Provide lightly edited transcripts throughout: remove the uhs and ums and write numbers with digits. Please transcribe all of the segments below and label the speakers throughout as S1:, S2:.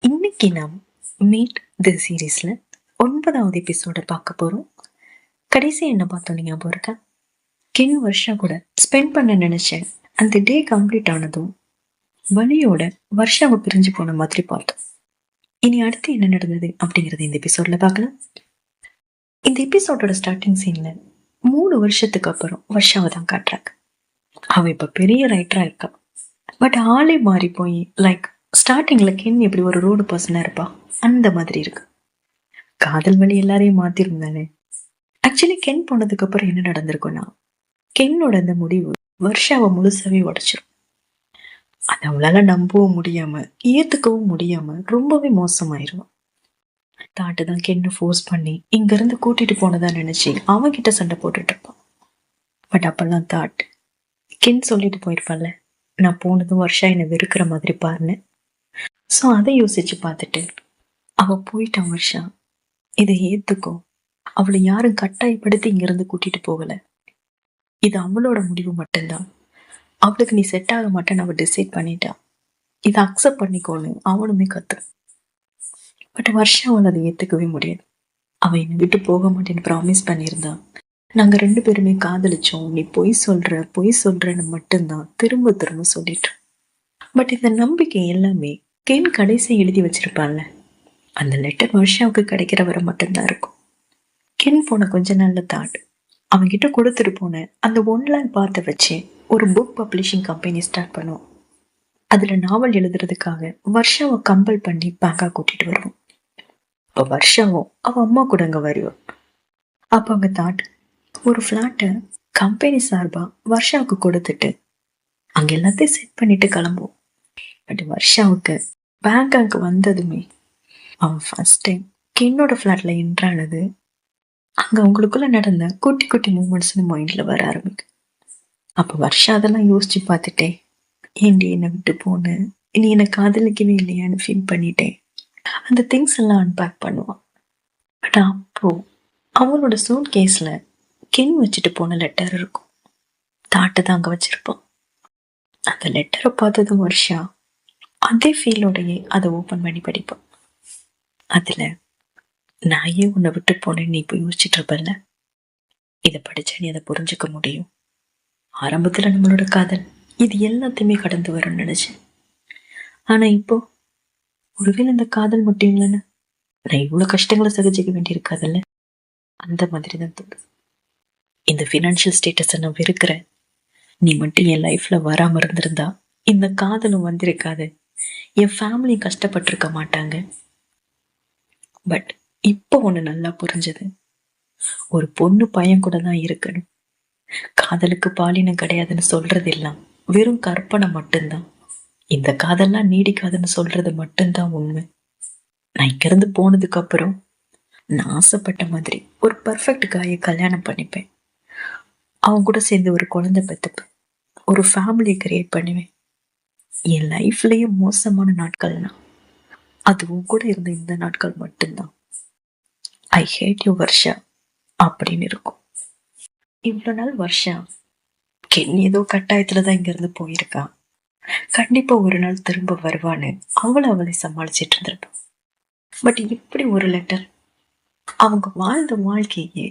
S1: இன்னைக்கு நாம் மீட் தி சீரீஸ்ல 9வது எபிசோட பார்க்க போறோம். கடைசி என்ன பார்த்தோம் ஞாபகம் இருக்கா? வருஷா கூட ஸ்பெண்ட் பண்ண நினைச்சேன். அந்த டே கம்ப்ளீட் ஆனதும் வலியோட வருஷாவை பிரிஞ்சு போன மாதிரி பார்த்தோம். இனி அடுத்து என்ன நடந்தது அப்படிங்கறது இந்த எபிசோட்ல பார்க்கலாம். இந்த எபிசோடோட ஸ்டார்டிங் சீன்ல 3 வருஷத்துக்கு அப்புறம் வருஷாவை தான் காட்டுறாங்க. அவ இப்ப பெரிய ரைட்டரா இருக்கா. பட் ஆளே மாறி போய் லைக் ஸ்டார்டிங்ல கென் எப்படி ஒரு ரோடு பர்சனா இருப்பா அந்த மாதிரி இருக்கு. காதல் வழி எல்லாரையும் மாத்திரும் தானே. ஆக்சுவலி கென் போனதுக்கு அப்புறம் என்ன நடந்திருக்கும்னா, கென்னோட அந்த முடிவு வருஷாவை முழுசாவே உடைச்சிரும். அது அவளால நம்பவும் முடியாம ஏத்துக்கவும் முடியாம ரொம்பவே மோசமாயிருவான். தாட்டு தான் கென்னு ஃபோர்ஸ் பண்ணி இங்க இருந்து கூட்டிட்டு போனதா நினைச்சு அவன் கிட்ட சண்டை போட்டுட்டு இருப்பான். பட் அப்பெல்லாம் தாட் கென் சொல்லிட்டு போயிருப்பான்ல, நான் போனதும் வருஷா என்னை வெறுக்கிற மாதிரி பாருன்னு. ஸோ அதை யோசிச்சு பார்த்துட்டு அவ போயிட்டான் வருஷா, இதை ஏத்துக்கோ, அவளை யாரும் கட்டாயப்படுத்தி இங்கிருந்து கூட்டிட்டு போகல, இது அவளோட முடிவு மட்டும்தான், அவளுக்கு நீ செட் ஆக மாட்டேன்னு அவ டிசைட் பண்ணிட்டா, இதை அக்செப்ட் பண்ணிக்கோன்னு அவனுமே கத்து. பட் வருஷாவால் அதை ஏத்துக்கவே முடியாது. அவ என்னை விட்டு போக மாட்டேன்னு ப்ராமிஸ் பண்ணியிருந்தா. நாங்க 2 பேருமே காதலிச்சோம், நீ பொய் சொல்றன்னு மட்டும்தான் திரும்ப திரும்ப சொல்லிட்டோம். பட் இந்த நம்பிக்கை எல்லாமே கென் கடைசி எழுதி வச்சிருப்பான்ல, அந்த லெட்டர் வருஷாவுக்கு கிடைக்கிற வரை மட்டும்தான் இருக்கும். கென் போன கொஞ்ச நாள்ல தாட் அவன்கிட்ட கொடுத்துட்டு போன அந்த 1 லைன் பார்த்து வச்சு ஒரு புக் பப்ளிஷிங் கம்பெனி ஸ்டார்ட் பண்ணுவோம். அதுல நாவல் எழுதுறதுக்காக வருஷாவை கம்பல் பண்ணி பேங்கா கூட்டிட்டு வருவோம். அப்ப வருஷாவும் அவ அம்மா கூட அங்க வருவான். அப்ப அங்க தாட் ஒரு பிளாட்டை கம்பெனி சார்பா வருஷாவுக்கு கொடுத்துட்டு அங்க எல்லாத்தையும் செட் பண்ணிட்டு கிளம்புவோம். பட் வருஷாவுக்கு பேங்காக்கு வந்ததுமே அவன் ஃபர்ஸ்ட் டைம் கென்னோட ஃபிளாட்ல என்ட்ரானது அங்க அவங்களுக்குள்ள நடந்த குட்டி குட்டி மூமெண்ட்ஸ் மைண்ட்ல வர ஆரம்பிக்கு. அப்ப வருஷா அதெல்லாம் யோசிச்சு பார்த்துட்டேன், ஏண்டி என்னை விட்டு போன, நீ என்னை காதலிக்கவே இல்லையான்னு ஃபீல் பண்ணிட்டேன். அந்த திங்ஸ் எல்லாம் அன்பேக் பண்ணுவான். பட் அப்போ அவனோட சூட் கேஸ்ல கென் வச்சுட்டு போன லெட்டர் இருக்கும். தாட்டு தான் அங்க வச்சிருப்பான். அந்த லெட்டரை பார்த்ததும் வருஷா அதே ஃபீலோடையே அதை ஓபன் பண்ணி படிப்பான். அதுல நான் ஏன் உன்னை விட்டு போனேன்னு நீ இப்போ யோசிச்சுட்டு இருப்பல்ல, இதை படிச்சா நீ அதை புரிஞ்சுக்க முடியும். ஆரம்பத்துல நம்மளோட காதல் இது எல்லாத்தையுமே கடந்து வரும்னு நினைச்சேன். ஆனா இப்போ ஒருவேளை இந்த காதல் மட்டும் இல்லைன்னு நான் இவ்வளவு கஷ்டங்களை சகிச்சுக்க வேண்டியிருக்காதல்ல, அந்த மாதிரி தான் தோணுது. இந்த ஃபினான்ஷியல் ஸ்டேட்டஸை நான் வெறுக்கிறேன். நீ மட்டும் என் லைஃப்ல வராம இருந்திருந்தா இந்த காதலும் வந்திருக்காது, என் ஃபேமிலி கஷ்டப்பட்டிருக்க மாட்டாங்க. பட் இப்போ ஒண்ணு நல்லா புரிஞ்சது, ஒரு பொண்ணு பையன் கூட தான் இருக்கணும். காதலுக்கு பாலினம் கிடையாதுன்னு சொல்றது எல்லாம் வெறும் கற்பனை மட்டும்தான். இந்த காதல்லாம் நீடிக்காதுன்னு சொல்றது மட்டும்தான் உண்மை. நான் இங்கிருந்து போனதுக்கு அப்புறம் நான் ஆசைப்பட்ட மாதிரி ஒரு பர்ஃபெக்ட் காயை கல்யாணம் பண்ணிப்பேன். அவன் கூட சேர்ந்து ஒரு குழந்தை பெற்றுப்பேன், ஒரு ஃபேமிலியை கிரியேட் பண்ணுவேன். என் லைஃப்லயே மோசமான நாட்கள்னா அதுவும் கூட இருந்த இந்த நாட்கள் மட்டும்தான். ஐ ஹேட் யூ வருஷா அப்படின்னு இருக்கும். இவ்வளவு நாள் வருஷா கென் ஏதோ கட்டாயத்துலதான் இங்க இருந்து போயிருக்கா, கண்டிப்பா ஒரு நாள் திரும்ப வருவான்னு அவளை சமாளிச்சிட்டு இருந்திருப்பான். பட் இப்படி ஒரு லெட்டர் அவங்க வாழ்ந்த வாழ்க்கையே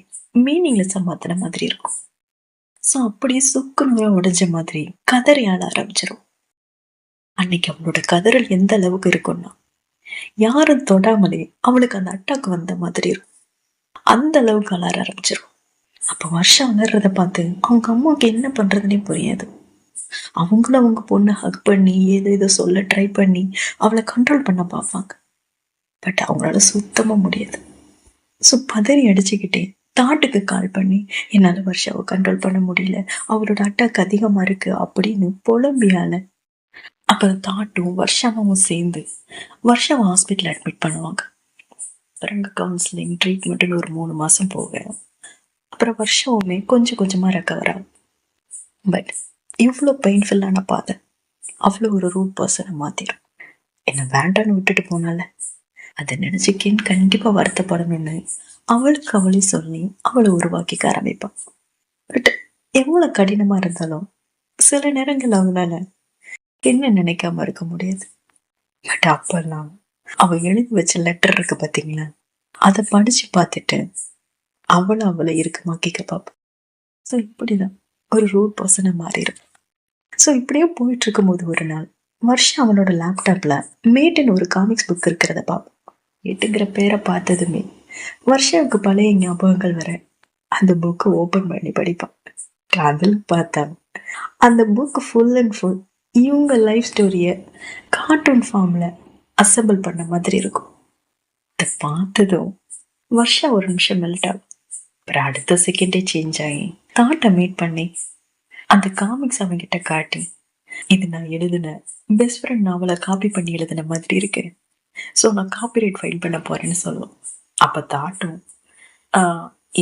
S1: மீனிங்லெஸ்ஸா மாத்தின மாதிரி இருக்கும். சோ அப்படியே சுக்குநூறா உடைஞ்ச மாதிரி கதறி ஆள ஆரம்பிச்சிரும். அன்னைக்கு அவளோட கதறல் எந்த அளவுக்கு இருக்கும்னா, யாரும் தொடாமலே அவளுக்கு அந்த அட்டாக் வந்த மாதிரி இருக்கும். அந்த அளவுக்கு அலற ஆரம்பிச்சிரும். அப்ப வருஷம் வளர்றத பார்த்து அவங்க அம்மாவுக்கு என்ன பண்றதுன்னே புரியாது. அவங்களும் அவங்க பொண்ணை ஹக் பண்ணி ஏதோ சொல்ல ட்ரை பண்ணி அவளை கண்ட்ரோல் பண்ண பார்ப்பாங்க. பட் அவங்களால சுத்தமா முடியாது. ஸோ பதறி அடிச்சுக்கிட்டே தாட்டுக்கு கால் பண்ணி என்னால வருஷாவை கண்ட்ரோல் பண்ண முடியல, அவளோட அட்டாக் அதிகமா இருக்கு அப்படின்னு புலம்பியால. அப்புறம் தாட்டும் வருஷாவும் சேர்ந்து வருஷாவை ஹாஸ்பிட்டல் அட்மிட் பண்ணுவாங்க. அப்புறம் கவுன்சிலிங் ட்ரீட்மெண்ட்னு ஒரு 3 மாசம் போக அப்புறம் வருஷமுமே கொஞ்சம் கொஞ்சமா ரெக்கவர் ஆகும். பட் இவ்வளோ பெயின்ஃபுல்லான பாதை அவ்வளோ ஒரு ரூட் பர்சனை மாத்திரும். என்ன வேண்டான்னு விட்டுட்டு போனால அதை நினைச்சு கென் கண்டிப்பா வருத்தப்படணும்னு அவளுக்கு அவளே சொல்லி அவளை உருவாக்கிக்க ஆரம்பிப்பான். பட் எவ்வளவு கடினமா இருந்தாலும் சில நேரங்கள் அவனால என்ன நினைக்காம இருக்க முடியாது. பட் அப்பெல்லாம் அவ எழுதி வச்ச லெட்டர் இருக்கு பாத்தீங்களா, அதை படிச்சு பார்த்துட்டு அவளை இறுக்கமாக்கிக்க பார்ப்போம். ஸோ இப்படிதான் ஒரு ரூட் பர்சனை மாறிடும். ஸோ இப்படியே போயிட்டு இருக்கும்போது ஒரு நாள் வருஷம் அவனோட லேப்டாப்ல மேட்டுன்னு ஒரு காமிக்ஸ் புக் இருக்கிறத பார்ப்போம். மேட்டுங்கிற பேரை பார்த்ததுமே வருஷாவுக்கு பழைய ஞாபகங்கள் வர அந்த புக்கை ஓபன் பண்ணி படிப்பான். அதில் பார்த்தா அந்த புக் ஃபுல் அண்ட் ஃபுல் இவங்க லைஃப் ஸ்டோரிய கார்ட்டூன் ஃபார்ம்ல அசம்பிள் பண்ண மாதிரி இருக்கும். அதை பார்த்ததும் வருஷா ஒரு நிமிஷம் மெல்ட் ஆகும். அப்புறம் அடுத்த செகண்டே சேஞ்ச் ஆகி தாட்டை மீட் பண்ணி அந்த காமிக்ஸ் அவங்கிட்ட காட்டி, இது நான் எழுதின பெஸ்ட் ஃப்ரெண்ட் நாவலை காப்பி பண்ணி எழுதின மாதிரி இருக்கு, ஸோ நான் காப்பிரைட் ஃபைல் பண்ண போறேன்னு சொல்லுவோம். அப்போ தாட்டும்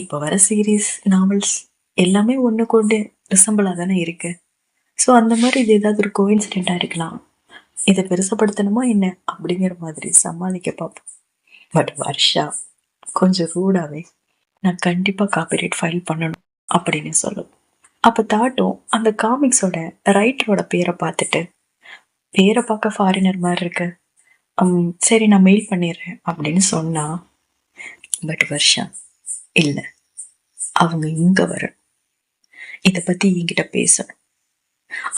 S1: இப்போ வர சீரீஸ் நாவல்ஸ் எல்லாமே ஒன்று கொண்டு ரிசம்பிளாக தானே இருக்கு, ஸோ அந்த மாதிரி இது ஏதாவது ஒரு கோஇன்சிடென்ட்டாக இருக்கலாம், இதை பெருசப்படுத்தணுமா என்ன அப்படிங்கிற மாதிரி சமாளிக்க பார்ப்போம். பட் வருஷா கொஞ்சம் ரூடாகவே நான் கண்டிப்பாக காப்பிரைட் ஃபைல் பண்ணணும் அப்படின்னு சொல்லும். அப்போ தாட்டும் அந்த காமிக்ஸோட ரைட்டரோட பேரை பார்த்துட்டு, பேரை பார்க்க ஃபாரினர் மாதிரி இருக்கு, சரி நான் மெயில் பண்ணிடுறேன் அப்படின்னு சொன்னா, பட் வருஷா இல்லை, அவங்க இங்க வர இதை பத்தி என்கிட்ட பேசணும்,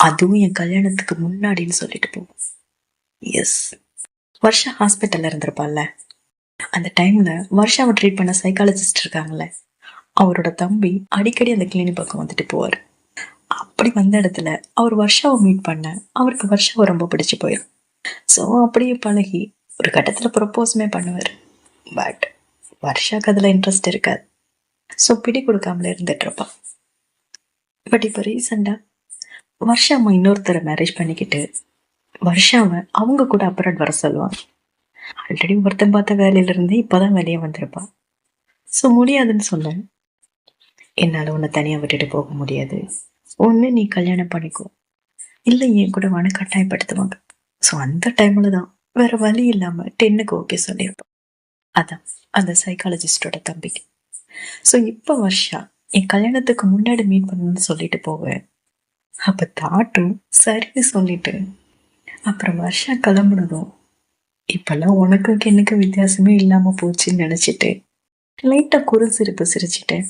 S1: அதுவும் என் கல்யாணத்துக்கு முன்னாடின்னு சொல்லிட்டு போகும். எஸ், வருஷா ஹாஸ்பிட்டல்ல இருந்திருப்பாள்ல, அந்த டைம்ல வருஷாவை ட்ரீட் பண்ண சைக்காலஜிஸ்ட் இருக்காங்கல்ல, அவரோட தம்பி அடிக்கடி அந்த கிளினிக் பக்கம் வந்துட்டு போவார். அப்படி வந்த இடத்துல அவர் வருஷாவை மீட் பண்ண அவருக்கு வருஷாவை ரொம்ப பிடிச்சு போயிடும். ஸோ அப்படியே பழகி ஒரு கட்டத்துல ப்ரப்போஸுமே பண்ணுவார். பட் வருஷாக்கு அதுல இன்ட்ரெஸ்ட் இருக்காது, ஸோ பிடி கொடுக்காமல இருந்துட்டு இருப்பான். பட் இப்போ ரீசெண்டா வருஷாவை இன்னொருத்தரை மேரேஜ் பண்ணிக்கிட்டு வருஷாவை அவங்க கூட அப்புறம் வர சொல்லுவாங்க. ஆல்ரெடி ஒருத்தன் பார்த்த வேலையில இருந்து இப்போதான் வெளியே வந்திருப்பான். ஸோ முடியாதுன்னு சொன்னேன், என்னால் உன்னை தனியாக விட்டுட்டு போக முடியாது, ஒன்று நீ கல்யாணம் பண்ணிக்கோ, இல்லை என் கூட உன கட்டாயப்படுத்துவாங்க. ஸோ அந்த டைம்ல தான் வேற வழி இல்லாமல் 10க்கு ஓகே சொல்லியிருப்பான். அதான் அந்த சைக்காலஜிஸ்டோட தம்பிக்கு. ஸோ இப்போ வருஷா என் கல்யாணத்துக்கு முன்னாடி மீட் பண்ணணும்னு சொல்லிட்டு போவேன். அப்போ தாட்டும் சரின்னு சொல்லிட்டு அப்புறம் வருஷா கிளம்புனதும், இப்பெல்லாம் உனக்கும் எனக்கு வித்தியாசமே இல்லாம போச்சுன்னு நினைச்சிட்டு லைட்டா சிரிப்பு சிரிச்சிட்டேன்.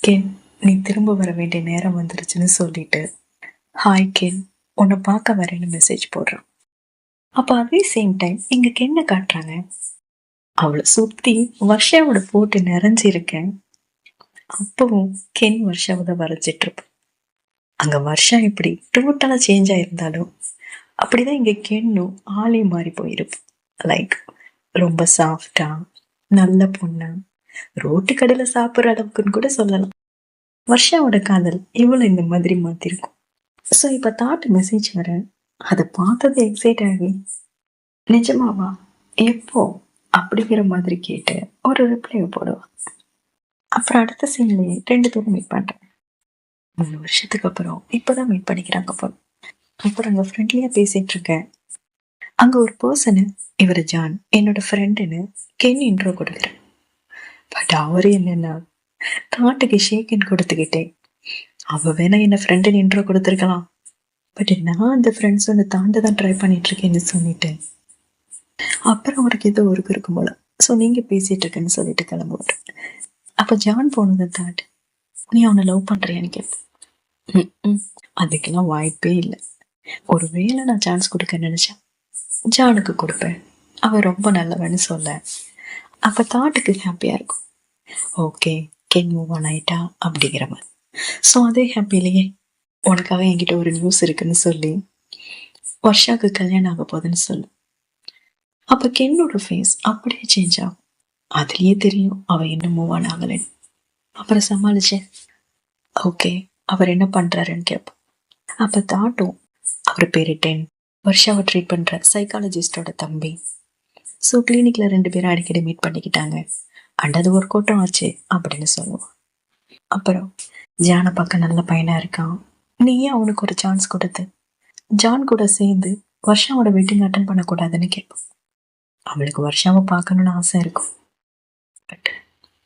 S1: கென், நீ திரும்ப வர வேண்டிய நேரம் வந்துருச்சுன்னு சொல்லிட்டு, ஹாய் கென், உன்னை பார்க்க வரேன்னு மெசேஜ் போடுறான். அப்ப அதே சேம் டைம் இங்க கென்னை காட்டுறாங்க. அவளை சுத்தி வருஷாவோட போட்டு நிறைஞ்சிருக்கேன். அப்பவும் கென் வருஷாவை வரைஞ்சிட்டு இருப்பான். அங்க வருஷா இப்படி டோட்டலா சேஞ்ச் ஆயிருந்தாலும் அப்படிதான் இங்க கென்னும் ஆளே மாறி போயிருப்போம். லைக் ரொம்ப சாஃப்டா நல்ல பொண்ணா ரோட்டு கடையில சாப்பிட்ற அளவுக்குன்னு கூட சொல்லலாம். வருஷாவோட காதல் இவ்வளவு இந்த மாதிரி மாத்திருக்கும். ஸோ இப்ப தாட் மெசேஜ் வர அதை பார்த்தது எக்ஸைட் ஆகி, நிஜமாவா எப்போ அப்படிங்கிற மாதிரி கேட்டு ஒரு ரிப்ளை போடுவான். அப்புறம் அடுத்த சீன்லயே 2 பேரும் மீட் பண்றேன். 3 வருஷத்துக்கு அப்புறம் இப்பதான் மீட் பண்ணிக்கிறாங்க போல. அப்புறம் அங்க ஃப்ரெண்ட்லியா பேசிட்டு இருக்கேன். அங்க ஒரு பர்சனு, இவர் ஜான் என்னோட ஃப்ரெண்டுன்னு கென் இன்ட்ரோ கொடுக்குறேன். பட் அவரு என்னன்னா தாட்டுக்கு ஷேக்கன் கொடுத்துக்கிட்டேன், அவ வேணா என்ன ஃப்ரெண்டுன்னு இன்ட்ரோ கொடுத்துருக்கலாம், பட் நான் அந்த ஃப்ரெண்ட்ஸ் ஒன்று தாண்டதான் ட்ரை பண்ணிட்டு இருக்கேன்னு சொல்லிட்டேன். அப்புறம் அவருக்கு ஏதோ ஒர்க் இருக்கும் போல, ஸோ நீங்க பேசிட்டு இருக்கேன்னு சொல்லிட்டு கிளம்புவார். அப்ப ஜான் போனது தாட், நீ அவனை லவ் பண்றியான்னு கேட்பேன். அதுக்கெல்லாம் வாய்ப்பே இல்லை. ஒரு வேளை நான் சான்ஸ் கொடுக்க நினைச்சேன், ஜானுக்கு கொடுப்பேன், அவன் ரொம்ப நல்லவன்னு சொல்ல. அப்ப தாட்டுக்கு ஹாப்பியா இருக்கும். ஓகே, கென் மூவ் ஆன் ஆயிட்டா அப்படிங்கிற மாதிரி. ஸோ அதே ஹாப்பிலேயே உனக்காக என்கிட்ட ஒரு நியூஸ் இருக்குன்னு சொல்லி வருஷாக்கு கல்யாணம் ஆக போகுதுன்னு சொல்லு. அப்ப கென்னோட ஃபேஸ் அப்படியே சேஞ்ச் ஆகும். அதுலயே தெரியும் அவ இன்னும் மூவ் ஆன் ஆகலைன்னு. அப்புறம் சமாளிச்சேன், ஓகே அவர் என்ன பண்றாருன்னு கேட்போம். அப்ப தாட்டும், அவர் பேரு 10, வருஷாவை ட்ரீட் பண்ற சைக்காலஜிஸ்டோட தம்பி. ஸோ கிளினிக்ல 2 பேரும் அடிக்கடி மீட் பண்ணிக்கிட்டாங்க, அண்ட் அது ஒர்க் அவுட்டும் ஆச்சு அப்படின்னு சொல்லுவோம். அப்புறம் ஜானை பார்க்க நல்ல பையனா இருக்கான், நீயே அவனுக்கு ஒரு சான்ஸ் கொடுத்து ஜான் கூட சேர்ந்து வருஷாவோட வெட்டிங் அட்டன் பண்ணக்கூடாதுன்னு கேட்போம். அவளுக்கு வருஷாவை பார்க்கணும்னு ஆசை இருக்கும், பட்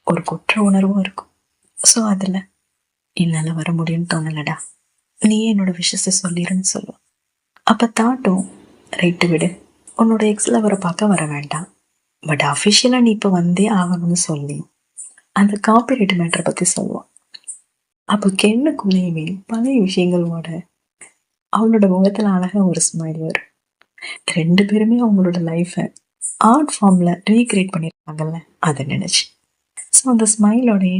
S1: ஒரு குற்ற உணர்வும் இருக்கும். ஸோ அதுல என்னால வர முடியும்னு தோணலடா, நீயே என்னோட விஷயத்தை சொல்லிருன்னு சொல்லுவான். அப்ப தாட்டும், ரைட்டு விடு, உன்னோட எக்ஸ் லவரை பார்க்க வர வேண்டாம், பட் அஃபிஷியலா நீ இப்ப வந்தே ஆகணும்னு சொல்லி அந்த காப்பிரைட் மேட்டரை பத்தி சொல்லுவான். அப்ப கென்னுக்குள்ளேயுமே பழைய விஷயங்களோட அவனோட முகத்துல அழகா ஒரு ஸ்மைல் வரும். ரெண்டு பேருமே அவங்களோட லைஃபை ஆர்ட் ஃபார்ம்ல ரீக்ரியேட் பண்ணிருக்காங்கல்ல, அதை நினைச்சு ஸோ அந்த ஸ்மைலோடய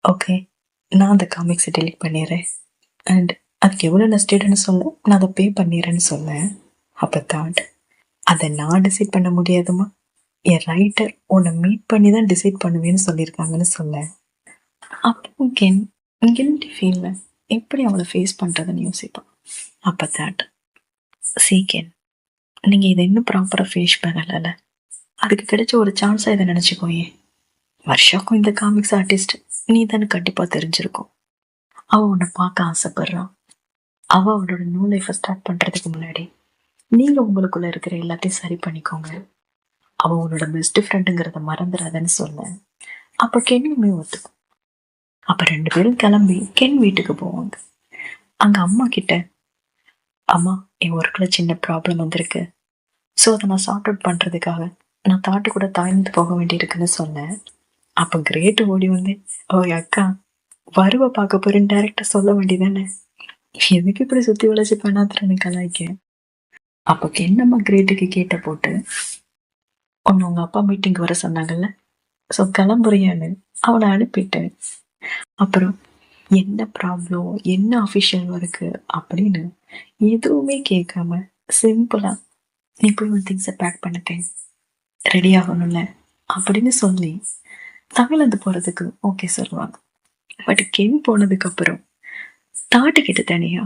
S1: ஓகே நான் அந்த காமிக்ஸை டெலிட் பண்ணிடுறேன் அண்ட் அதுக்கு எவ்வளோ நஷ்டன்னு சொல்ல நான் அதை பே பண்ணிடுறேன்னு சொன்னேன். அப்போ தாட் அதை நான் டிசைட் பண்ண முடியாதுமா, என் ரைட்டர் உன்னை மீட் பண்ணி தான் டிசைட் பண்ணுவேன்னு சொல்லியிருக்காங்கன்னு சொல்ல. அப்போ கில்ட்டி ஃபீல்ல எப்படி அவளை ஃபேஸ் பண்ணுறதுன்னு யோசிப்பான். அப்போ தாட் சீக்கன் நீங்கள் இதை இன்னும் ப்ராப்பராக ஃபேஸ் பண்ணலைல்ல, அதுக்கு கிடைச்ச ஒரு சான்ஸாக இதை நினச்சிக்கோயே. வர்ஷாக்கும் இந்த காமிக்ஸ் ஆர்டிஸ்ட் நீ தானே கண்டிப்பாக தெரிஞ்சிருக்கும். அவள் உன்னை பார்க்க ஆசைப்படுறான். அவள் அவளோட நியூ லைஃப்பை ஸ்டார்ட் பண்ணுறதுக்கு முன்னாடி நீங்கள் உங்களுக்குள்ளே இருக்கிற எல்லாத்தையும் சரி பண்ணிக்கோங்க. அவள் உன்னோட பெஸ்ட் ஃப்ரெண்டுங்கிறத மறந்துடாதன்னு சொல்ல. அப்போ கென்னுமே ஒத்துக்கும். அப்போ ரெண்டு பேரும் கிளம்பி கென் வீட்டுக்கு போவாங்க. அங்கே அம்மா கிட்ட, அம்மா என் ஒர்க்கில் சின்ன ப்ராப்ளம் வந்திருக்கு, ஸோ அதை நான் சார்ட் அவுட் பண்ணுறதுக்காக நான் தாட்டு கூட தாய்ந்து போக வேண்டியிருக்குன்னு சொன்னேன். அப்போ கிரேட்டு ஓடி வந்து, ஓ அக்கா வருவ பார்க்க போறேன்னு டைரக்டா சொல்ல வேண்டியதானே, எதுக்கு இப்படி சுற்றி வளைச்சி பண்ணாத்துறேன்னு கலாய்க்க. அப்போ என்னம்மா கிரேட்டுக்கு கேட்ட போட்டு ஒன்று உங்கள் அப்பா மீட்டிங்க்கு வர சொன்னாங்கல்ல, ஸோ கிளம்புறியான்னு அவனை அனுப்பிட்டேன். அப்புறம் என்ன ப்ராப்ளம் என்ன அஃபிஷியல் ஒர்க்கு அப்படின்னு எதுவுமே கேட்காம சிம்பிளா நீ போய் உன் திங்ஸை பேக் பண்ணிட்டேன், ரெடி ஆகணும்ல அப்படின்னு சொல்லி தாய்லாந்து போகிறதுக்கு ஓகே சொல்லுவாங்க. பட் கென் போனதுக்கு அப்புறம் தாட்டு கிட்ட தனியா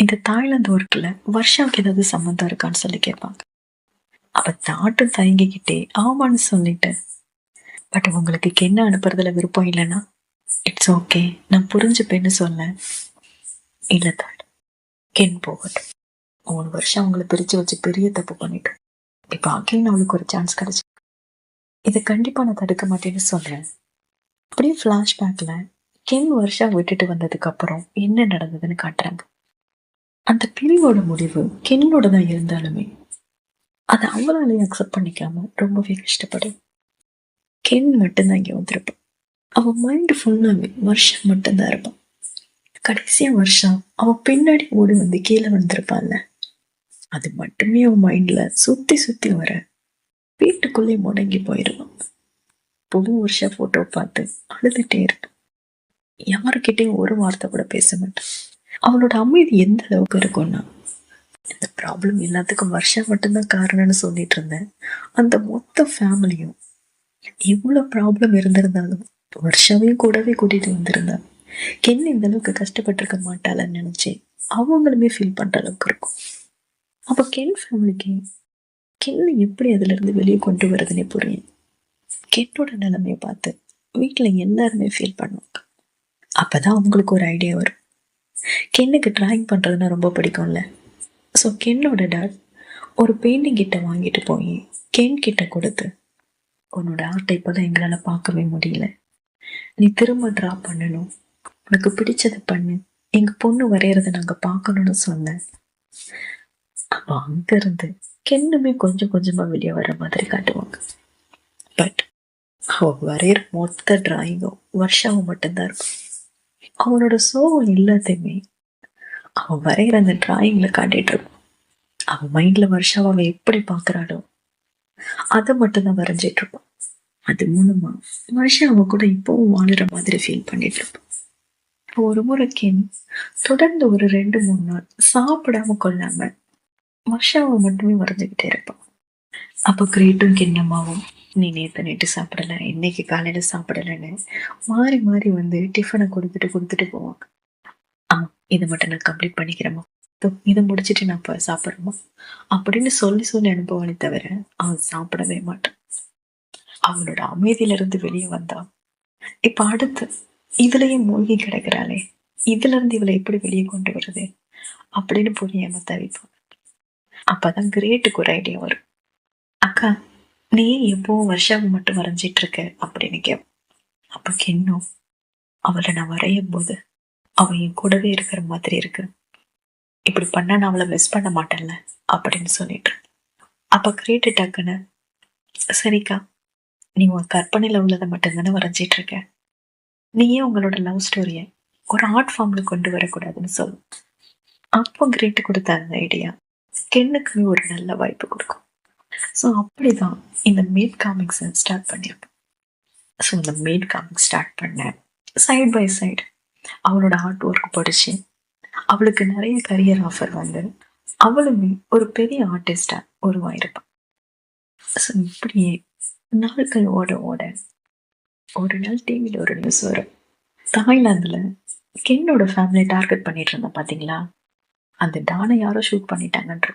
S1: இந்த தாய்லாந்து ஒர்க்கில் வர்ஷாவுக்கு ஏதாவது சம்மந்தம் இருக்கான்னு சொல்லி கேட்பாங்க. அப்போ தாட்டும் தயங்கிக்கிட்டே ஆமான்னு சொல்லிட்டு, பட் உங்களுக்கு கென்ன அனுப்புறதுல விருப்பம் இல்லைன்னா இட்ஸ் ஓகே நான் புரிஞ்சுப்பேன்னு சொல்ல. இல்லை தாட், கென் போகட்டும், 3 வருஷம் அவங்கள பிரித்து வச்சு பெரிய தப்பு பண்ணிட்டோம். இப்போ அகைன் அவளுக்கு ஒரு சான்ஸ் கிடைச்சி இதை கண்டிப்பாக நான் தடுக்க மாட்டேன்னு சொல்கிறேன். அப்படியே ஃப்ளாஷ்பேக்கில் கென் வருஷா விட்டுட்டு வந்ததுக்கு அப்புறம் என்ன நடந்ததுன்னு காட்டுறாங்க. அந்த பிரிவோட முடிவு கென்னோட தான் இருந்தாலுமே அதை அவளாலேயே அக்செப்ட் பண்ணிக்காம ரொம்பவே கஷ்டப்படும். கென் மட்டும்தான் இங்கே வந்திருப்பான். அவன் மைண்டு ஃபுல்லாகவே வருஷம் மட்டும்தான் இருப்பான். கடைசியா வருஷம் அவன் பின்னாடி ஓடி வந்து கீழே வந்திருப்பான்ல, அது மட்டுமே அவன் மைண்ட்ல சுத்தி சுத்தி வர வீட்டுக்குள்ளே முடங்கி போயிடுவான். புது வருஷ போட்டோ பார்த்து அழுதுட்டே இருப்பான். யாருக்கிட்டையும் ஒரு வார்த்தை கூட பேச மாட்டான். அவளோட அமைதி எந்த அளவுக்கு இருக்கும்னா, இந்த ப்ராப்ளம் எல்லாத்துக்கும் வருஷம் மட்டும்தான் காரணம்னு சொல்லிட்டு இருந்தேன். அந்த மொத்த ஃபேமிலியும் இவ்வளவு ப்ராப்ளம் இருந்திருந்தாலும் வருஷாவையும் கூடவே கூட்டிட்டு வந்திருந்தாங்க. கென் இந்த அளவுக்கு கஷ்டப்பட்டிருக்க மாட்டாளன்னு நினைச்சு அவங்களுமே ஃபீல் பண்ற அளவுக்கு இருக்கும். அப்போ கென் ஃபேமிலிக்கு கென்னை எப்படி அதுல இருந்து வெளியே கொண்டு வரதுன்னே புரியும். கென்னோட நிலைமையை பார்த்து வீட்டுல எல்லாருமே ஃபீல் பண்ணுவாங்க. அப்பதான் அவங்களுக்கு ஒரு ஐடியா வரும். கென்னுக்கு டிராயிங் பண்றதுன்னா ரொம்ப பிடிக்கும்ல. ஸோ கென்னோட டாட் ஒரு பெயிண்டிங் கிட்ட வாங்கிட்டு போய் கென் கிட்ட கொடுத்து, உன்னோட ஆர்ட்டை இப்போதான் எங்களால பார்க்கவே முடியல, நீ திரும்ப டிரா பண்ணணும், உனக்கு பிடிச்சதை பண்ணு, எங்க பொண்ணு வரைகிறத நாங்க பார்க்கணும்னு சொன்னேன். அப்ப அங்க இருந்து கென்னுமே கொஞ்சம் கொஞ்சமா வெளியே வர்ற மாதிரி காட்டுவாங்க. பட் அவ வரைகிற மொத்த டிராயிங்கும் வருஷாவும் மட்டும்தான் இருக்கும். அவனோட சோகம் எல்லாத்தையுமே அவன் வரைகிற அந்த டிராயிங்ல காட்டிட்டு இருப்பான். அவன் மைண்ட்ல வருஷாவை அவன் எப்படி பாக்குறாளோ அதை மட்டும்தான் வரைஞ்சிட்டு இருப்பான். அது மூலமா வருஷா அவன் கூட இப்பவும் வாழுற மாதிரி ஃபீல் பண்ணிட்டு இருப்பான். ஒரு முறை கென் தொடர்ந்து ஒரு 2-3 நாள் சாப்பிடாம கொள்ளாம வருஷாவை மட்டுமே வரைஞ்சுக்கிட்டே இருப்பான். அப்ப கிரேட்டும் கென்னம்மாவும், நீ நேத்து சாப்பிடல, இன்னைக்கு காலையில சாப்பிடலன்னு மாறி மாறி வந்து டிஃபனை கொடுத்துட்டு போவாங்க. ஆமா இதை மட்டும் நான் கம்ப்ளீட் பண்ணிக்கிறேம்மா, இதை முடிச்சுட்டு நான் இப்ப சாப்பிட்றேம்மா அப்படின்னு சொல்லி சொல்லி அனுப்புவானே தவிர அவன் சாப்பிடவே மாட்டான். அவனோட அமைதியில இருந்து வெளியே வந்தா இப்ப அடுத்து இதுலயே மூழ்கி கிடக்குறாளே, இதுல இருந்து இவளை எப்படி வெளியே கொண்டு வருது அப்படின்னு புரியாம தவிப்பான். அப்பதான் கிரேட்டுக்கு ஒரு ஐடியா வரும். அக்கா நீ எப்பவும் வருஷாவை மட்டும் வரைஞ்சிட்டு இருக்க அப்படின்னு கேட்பான். அப்ப கென்னும், அவளை நான் வரையும் போது அவன் என் கூடவே இருக்கிற மாதிரி இருக்கு, இப்படி பண்ணா நான் அவளை மிஸ் பண்ண மாட்டேன்ல அப்படின்னு சொல்லிட்டு. அப்ப கிரேட்டு டக்குன்னு, சரிக்கா, நீ உன் கற்பனையில உள்ளதை மட்டும்தானே வரைஞ்சிட்டு இருக்க, நீயே உங்களோட லவ் ஸ்டோரிய ஒரு ஆர்ட் ஃபார்ம்ல கொண்டு வரக்கூடாதுன்னு சொல்லு. அப்போ கிரேட்டு கொடுத்த அந்த ஐடியா கென்னுக்குமே ஒரு நல்ல வாய்ப்பு கொடுக்கும். ஸோ அப்படிதான் இந்த மேட் காமிக்ஸை ஸ்டார்ட் பண்ணியிருப்பேன். ஸோ இந்த மேட் காமிக்ஸ் ஸ்டார்ட் பண்ணேன். சைட் பை சைடு அவளோட ஆர்ட் ஒர்க் படிச்சு அவளுக்கு நிறைய கரியர் ஆஃபர் வந்து அவளுமே ஒரு பெரிய ஆர்டிஸ்டா உருவாயிருப்பான். ஸோ இப்படியே நாட்கள் ஓட ஓட ஒரு நாள் டிவியில் ஒரு நியூஸ் வரும். தாய்லாந்துல கென்னோட ஃபேமிலியை டார்கெட் பண்ணிட்டு இருந்தேன் பாத்தீங்களா, அந்த டானை யாரோ ஷூட் பண்ணிட்டாங்கன்ற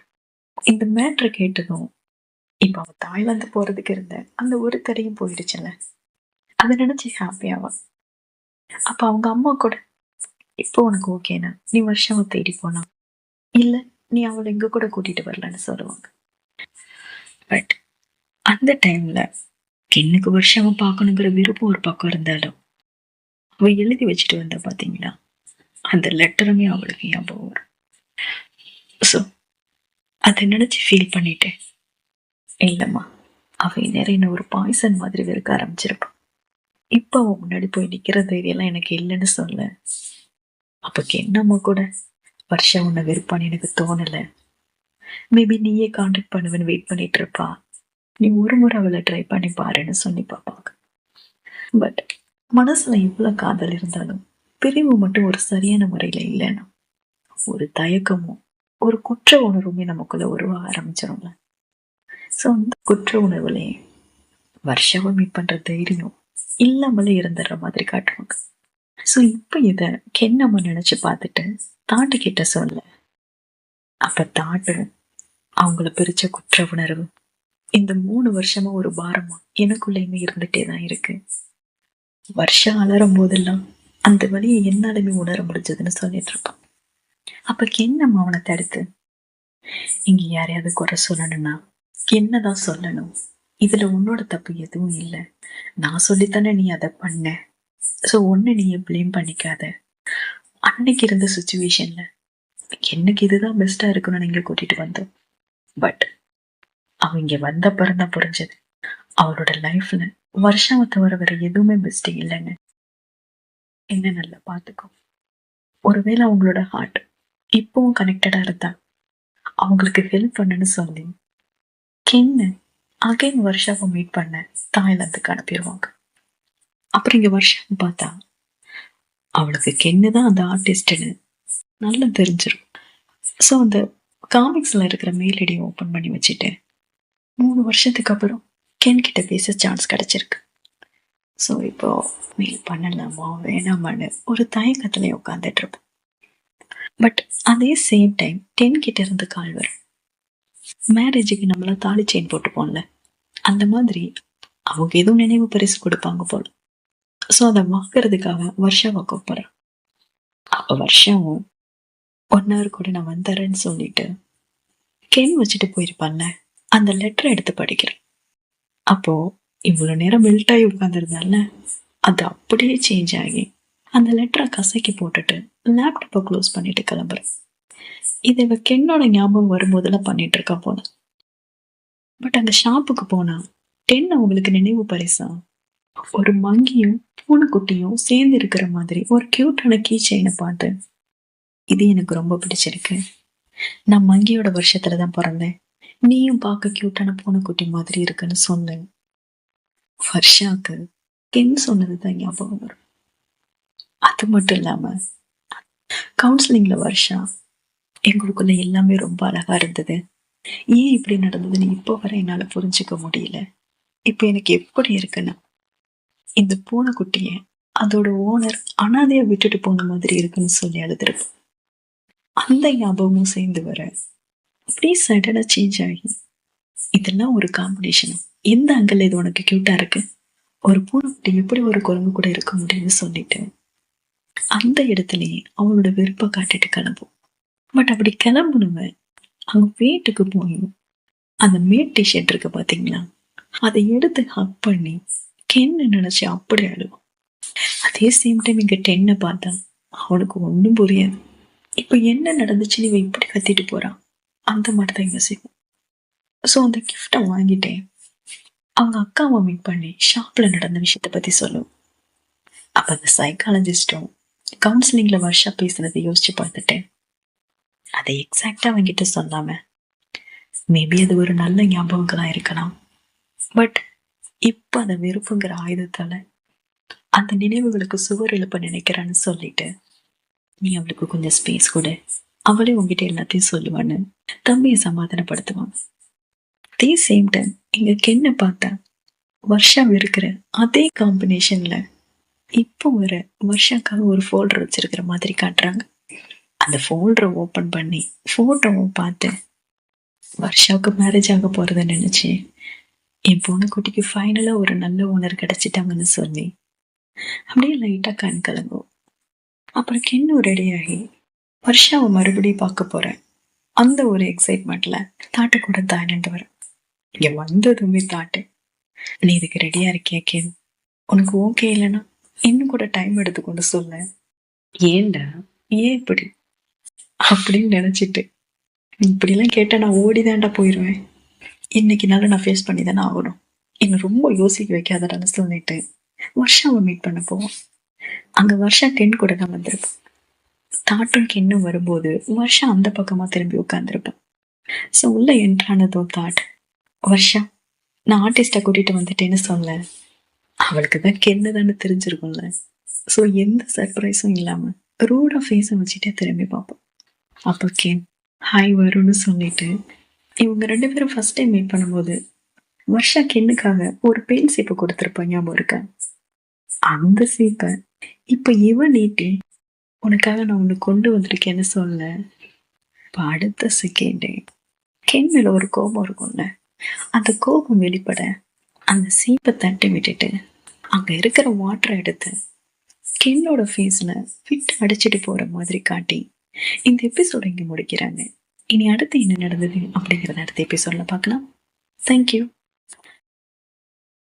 S1: இந்த மேட்ரு கேட்டதும் இப்ப அவன் தாய்லாந்து போறதுக்கு இருந்த அந்த ஒரு தடையும் போயிடுச்சுல்ல. அதை நினைச்சு ஹாப்பியாவா. அப்ப அவங்க அம்மா கூட, இப்போ உனக்கு ஓகேனா நீ வருஷாவை தேடி போனா, இல்ல நீ அவளை எங்க கூட கூட்டிட்டு வரலன்னு சொல்லுவாங்க. பட் அந்த டைம்ல கென்னுக்கு வருஷாவை பார்க்கணுங்கிற விருப்பம் ஒரு பக்கம் இருந்தாலும் அவ எழுதி வச்சுட்டு வந்தா பாத்தீங்களா, அந்த லெட்டருமே அவளுக்கு ஞாபகம் வரும். ஸோ அதை நினைச்சு ஃபீல் பண்ணிட்டேன். இல்லம்மா, அவ நிறைய ஒரு பாய்சன் மாதிரி வெறுக்க ஆரம்பிச்சிருப்பான். இப்ப அவன் முன்னாடி போய் நிக்கிற தைரியெல்லாம் எனக்கு இல்லைன்னு சொல்ல. அப்ப என்னம்மா கூட வருஷா உன்னை வெறுப்பான்னு எனக்கு தோணல. மேபி நீயே கான்டாக்ட் பண்ணுவேன்னு வெயிட் பண்ணிட்டு இருப்பா. நீ ஒரு முறை அவளை ட்ரை பண்ணி பாருன்னு சொல்லி பார்ப்பாங்க. பட் மனசுல இவ்வளவு காதல் இருந்தாலும் பிரிவு மட்டும் ஒரு சரியான முறையில இல்லைன்னா ஒரு தயக்கமும் ஒரு குற்ற உணர்வுமே நமக்குள்ள உருவாக ஆரம்பிச்சிடும்ல. ஸோ அந்த குற்ற உணர்வுலையே வருஷாவை மீட் பண்ற தைரியம் இல்லாமலே இருந்துடுற மாதிரி காட்டுவாங்க. ஸோ இப்ப இத கென்னம்மா நினைச்சு பார்த்துட்டு தாட்டு கிட்ட சொல்ல, அப்ப தாட்டு அவங்கள பிரிச்ச குற்ற உணர்வு இந்த 3 வருஷமா ஒரு பாரமா எனக்குள்ளேயுமே இருந்துட்டே தான் இருக்கு. வருஷம் அலறும் போதெல்லாம் அந்த வழியை என்னாலுமே உணர முடிஞ்சதுன்னு சொல்லிட்டு இருப்பான். அப்ப கென்னம்மா அவனை தடுத்து, இங்க யாரையாவது குறை சொல்லணும்னா என்னதான் சொல்லணும், இதுல உன்னோட தப்பு எதுவும் இல்லை, நான் சொல்லித்தானே நீ அதை பண்ண, ஸோ ஒன்னு நீயே பிளேம் பண்ணிக்காத. அன்னைக்கு இருந்த சுச்சுவேஷன்ல எனக்கு இதுதான் பெஸ்டா இருக்குன்னு நீங்க கூட்டிட்டு வந்தோம். பட் அவ இங்க வந்த பிறந்தான் புரிஞ்சது அவளோட லைஃப்ல வருஷாவை தவிர வேற எதுவுமே பெஸ்ட் இல்லைன்னு. என்ன நல்லா பாத்துக்கோ. ஒருவேளை அவங்களோட ஹார்ட் இப்பவும் கனெக்டடா இருந்தா அவங்களுக்கு ஹெல்ப் பண்ணுன்னு சொல்லி கென்னு அகைன் வருஷாவை மீட் பண்ண தாய்லாந்துக்கு அனுப்பிடுவாங்க. அப்புறம் இங்க வருஷம் பார்த்தா அவளுக்கு கென்னுதான் அந்த ஆர்டிஸ்ட்னு நல்லா தெரிஞ்சிடும். ஸோ அந்த காமிக்ஸ்ல இருக்கிற மெயில் ஐடியை ஓப்பன் பண்ணி வச்சுட்டு 3 வருஷத்துக்கு அப்புறம் கென் கிட்ட பேச சான்ஸ் கிடைச்சிருக்கு. ஸோ இப்போ மெயில் பண்ணலாமா வேணாமான்னு ஒரு தயக்கத்துல உட்காந்துட்டு இருப்போம். பட் அதே சேம் டைம் 10 கிட்ட இருந்து கால் வரும். மேரேஜுக்கு நம்மள தாலி செயின் போட்டுப்போம்ல, அந்த மாதிரி அவங்க எதுவும் நினைவு பரிசு கொடுப்பாங்க போல. ஸோ அதை வாங்குறதுக்காக வருஷாவை கூப்பிடுறேன். அப்ப வருஷமும் 1 hour கூட நான் வந்துறேன்னு சொல்லிட்டு கென் வச்சுட்டு போயிருப்பான்ல, அந்த லெட்டரை எடுத்து படிக்கிறேன். அப்போ இவ்வளவு நேரம் மெல்ட் ஆகி உட்கார்ந்துருந்தால அது அப்படியே சேஞ்ச் ஆகி அந்த லெட்டரை கசக்கி போட்டுட்டு லேப்டாப்பை க்ளோஸ் பண்ணிட்டு கிளம்புறேன். இதை இவ கென்னோட ஞாபகம் வரும்போதெல்லாம் பண்ணிட்டு இருக்கா போல. பட் அந்த ஷாப்புக்கு போனா 10 அவங்களுக்கு நினைவு பரிசா ஒரு மங்கியும் பூனைக்குட்டியும் சேர்ந்து இருக்கிற மாதிரி ஒரு கியூட்டான கீ செயினை பார்த்து, இது எனக்கு ரொம்ப பிடிச்சிருக்கு, நான் மங்கியோட வருஷத்துலதான் பிறந்தேன், நீயும் பார்க்க கியூட்டான பூனைக்குட்டி மாதிரி இருக்குன்னு சொன்னேன். வர்ஷாக்கு கென் சொன்னதுதான் ஞாபகம் வரும். அது மட்டும் இல்லாம கவுன்சிலிங்ல வருஷா, எங்களுக்குள்ள எல்லாமே ரொம்ப அழகா இருந்தது, ஏன் இப்படி நடந்ததுன்னு இப்போ வரை என்னால புரிஞ்சுக்க முடியல, இப்ப எனக்கு எப்படி இருக்குன்னா இந்த பூனைக்குட்டிய அதோட ஓனர் அனாதையா விட்டுட்டு போன மாதிரி இருக்குன்னு சொல்லி அழுதுருப்போம். அந்த ஞாபகமும் சேர்ந்து வர அப்படியே சடனா சேஞ்ச் ஆகி, இதெல்லாம் ஒரு காம்பினேஷன், எந்த அங்கல் இது உனக்கு கியூட்டா இருக்கு, ஒரு பூனைக்குட்டி எப்படி ஒரு குரங்கு கூட இருக்க முடியும்னு சொல்லிட்டு அந்த இடத்துலயே அவளோட வெறுப்பை காட்டிட்டு கிளம்பும். பட் அப்படி கிளம்புனவன் அங்க வீட்டுக்கு போய் அந்த மேட் டிஷர்ட் இருக்கு பாத்தீங்களா, அதை எடுத்து ஹக் பண்ணி கென்னு நினைச்சு அப்படி அழுவான். அதே சேம் டைம் இங்க 10 பார்த்தா அவனுக்கு ஒண்ணும் புரியாது. இப்ப என்ன நடந்துச்சுன்னு இவன் இப்படி கத்திட்டு போறான், அந்த மாதிரிதான் இங்க செய்வோம். ஸோ அந்த கிஃப்டை வாங்கிட்டேன். அவங்க அக்காவை மீட் பண்ணி ஷாப்ல நடந்த விஷயத்த பத்தி சொல்லும். அப்ப அந்த சைக்காலஜிஸ்டும் கவுன்சிலிங்ல வருஷா பேசுனதை யோசிச்சு பார்த்துட்டேன். அதை எக்ஸாக்டா அவங்கிட்ட சொல்லாம மேபி அது ஒரு நல்ல ஞாபகங்களா இருக்கலாம். பட் இப்ப அந்த வெறுப்புங்கிற ஆயுதத்தால அந்த நினைவுகளுக்கு சுவர் எழுப்ப நினைக்கிறான்னு சொல்லிட்டு நீ அவளுக்கு கொஞ்சம் ஸ்பேஸ் கொடு, அவளே உங்ககிட்ட எல்லாத்தையும் சொல்லுவான்னு தம்பியை சமாதானப்படுத்துவான். அதே சேம் டைம் இங்க கென்ன பார்த்தா வருஷா இருக்கிற அதே காம்பினேஷன்ல இப்போ வர வருஷாக்காக ஒரு ஃபோல்டர் வச்சிருக்கிற மாதிரி காட்டுறாங்க. அந்த ஃபோல்டரை ஓபன் பண்ணி போட்டோவும் பார்த்து வருஷாவுக்கு மேரேஜ் ஆக போறத நினைச்சு என் பொண்ணு குட்டிக்கு ஃபைனலா ஒரு நல்ல ஓனர் கிடைச்சிட்டாங்கன்னு சொல்லி அப்படியே லைட்டா கண் கலங்கும். அப்புறம் கென்னு ரெடி ஆகி வருஷாவை மறுபடியும் பார்க்க போறேன் அந்த ஒரு எக்ஸைட்மெண்ட்ல தாட்டு கூட தாய்லாந்து வர இங்க வந்ததுமே தாட்டு, நீ இதுக்கு ரெடியா இருக்கியா கேன்? உனக்கு ஓகே இல்லைன்னா இன்னும் கூட டைம் எடுத்துக்கொண்டு சொல்ல. ஏன்டா ஏன் இப்படி அப்படின்னு நினைச்சிட்டு இப்படிலாம் கேட்டா நான் ஓடிதான்டா போயிடுவேன். இன்னைக்கு நாள் நான் ஃபேஸ் பண்ணி தானே ஆகணும், என்னை ரொம்ப யோசிக்க வைக்காதடான்னு சொல்லிட்டு வருஷாவை மீட் பண்ண போவோம். அங்க வருஷா கென் கூட தான் வந்திருப்போம். தாட்டும் கென்னும் வரும்போது வருஷா அந்த பக்கமா திரும்பி உட்காந்துருப்பேன். ஸோ உள்ள என்ட்ரானதோ தாட், வருஷா நான் ஆர்டிஸ்டா கூட்டிட்டு வந்துட்டேன்னு சொல்ல. அவளுக்கு தான் கென்னு தானே தெரிஞ்சிருக்கும்ல. ஸோ எந்த சர்ப்ரைஸும் இல்லாம ரூடா ஃபேஸை வச்சுட்டே திரும்பி பார்ப்போம். அப்போ கென் ஹாய் வரும்னு சொல்லிட்டு இவங்க 2 பேரும் ஃபர்ஸ்ட் டைம் மீட் பண்ணும்போது வருஷா கென்னுக்காக ஒரு பெயின் சீப்பை கொடுத்துருப்போம், ஞாபகம் இருக்கா? அந்த சீப்பை இப்ப இவன் நீட்டி உனக்காக நான் ஒண்ணு கொண்டு வந்திருக்கேன்னு சொல்ல. இப்ப அடுத்த செகண்டே கென் மேல ஒரு கோபம் இருக்கும்ல, அந்த கோபம் வெளிப்பட அந்த சீப்பை தட்டி விட்டுட்டு அங்க இருக்கிற வாட்டரை எடுத்து கென்னோட ஃபேஸ்ல ஃபிட் அடிச்சுட்டு போற மாதிரி காட்டி இந்த எபிசோட இங்க முடிக்கிறாங்க. இனி அடுத்து என்ன நடந்தது அப்படிங்கறத அடுத்த எபிசோட்ல பார்க்கலாம். தேங்க்யூ.